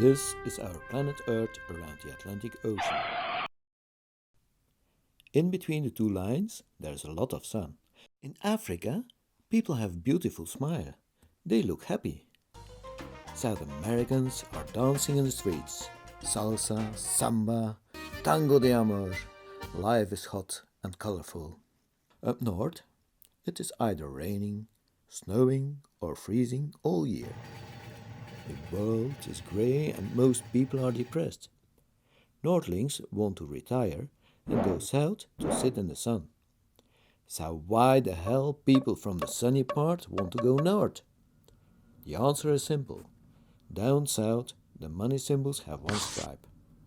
This is our planet Earth around the Atlantic Ocean. In between the two lines, there's a lot of sun. In Africa, people have beautiful smile. They look happy. South Americans are dancing in the streets. Salsa, samba, tango de amor. Life is hot and colorful. Up north, it is either raining, snowing or freezing all year. The world is grey and most people are depressed. Northlings want to retire and go south to sit in the sun. So why the hell people from the sunny part want to go north? The answer is simple. Down south, the money symbols have one stripe.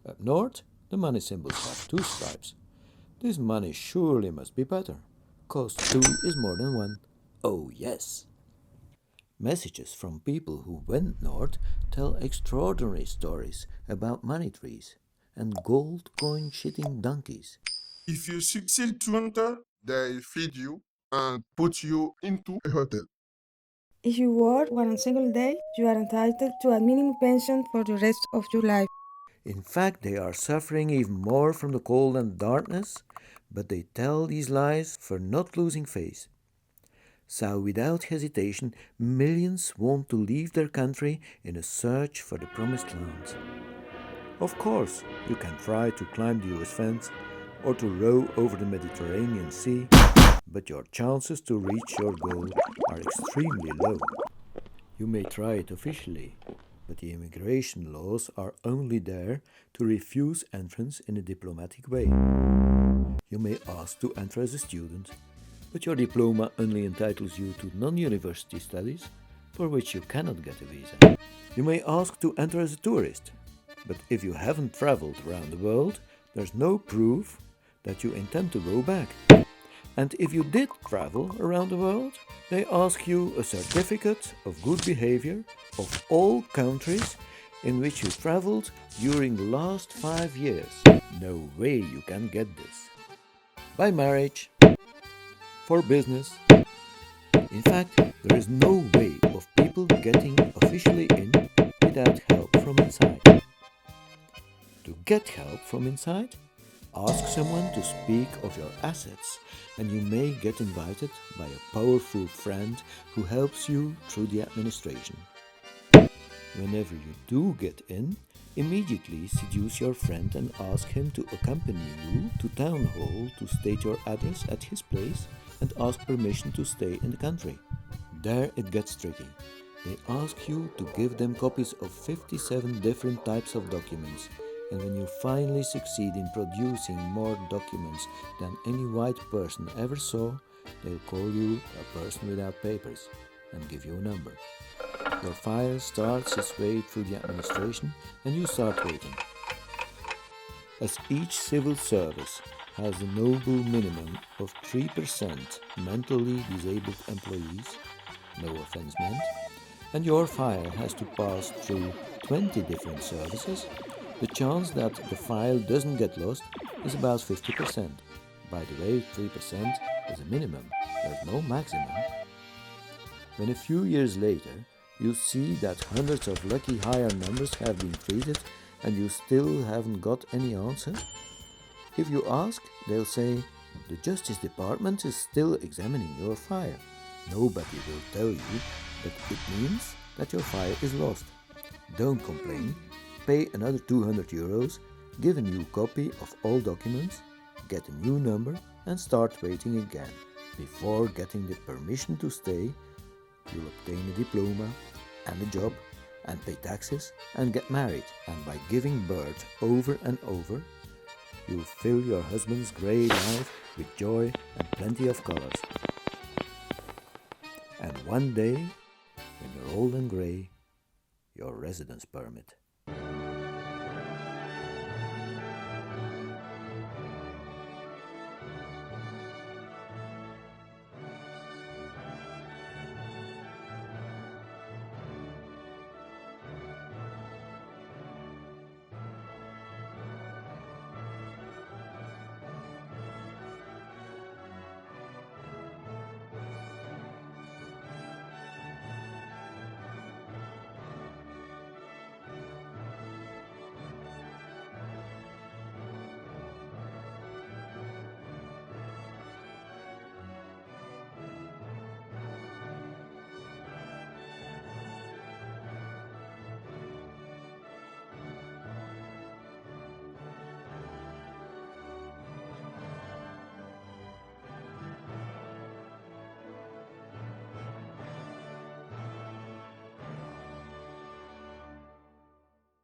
Up north, the money symbols have two stripes. This money surely must be better, 'cause two is more than one. Oh yes! Messages from people who went north tell extraordinary stories about money trees and gold coin shitting donkeys. If you succeed to enter, they feed you and put you into a hotel. If you work 1 single day, you are entitled to a minimum pension for the rest of your life. In fact, they are suffering even more from the cold and darkness, but they tell these lies for not losing face. So without hesitation, millions want to leave their country in a search for the promised land. Of course, you can try to climb the US fence or to row over the Mediterranean Sea, but your chances to reach your goal are extremely low. You may try it officially, but the immigration laws are only there to refuse entrance in a diplomatic way. You may ask to enter as a student, but your diploma only entitles you to non-university studies, for which you cannot get a visa. You may ask to enter as a tourist, but if you haven't traveled around the world, there's no proof that you intend to go back. And if you did travel around the world, they ask you a certificate of good behavior of all countries in which you traveled during the last 5 years. No way you can get this. By marriage, for business. In fact, there is no way of people getting officially in without help from inside. To get help from inside, ask someone to speak of your assets, and you may get invited by a powerful friend who helps you through the administration. Whenever you do get in, immediately seduce your friend and ask him to accompany you to town hall to state your address at his place and ask permission to stay in the country. There it gets tricky. They ask you to give them copies of 57 different types of documents, and when you finally succeed in producing more documents than any white person ever saw, they'll call you a person without papers and give you a number. Your file starts its way through the administration and you start waiting. As each civil service has a noble minimum of 3% mentally disabled employees, no offense meant, and your file has to pass through 20 different services, the chance that the file doesn't get lost is about 50%. By the way, 3% is a minimum, there's no maximum. When a few years later you see that hundreds of lucky higher numbers have been treated and you still haven't got any answer, if you ask, they'll say, the Justice Department is still examining your file. Nobody will tell you that it means that your file is lost. Don't complain, pay another 200 euros, give a new copy of all documents, get a new number and start waiting again. Before getting the permission to stay, you'll obtain a diploma and a job and pay taxes and get married, and by giving birth over and over, you'll fill your husband's grey life with joy and plenty of colors. And one day, when you're old and grey, your residence permit.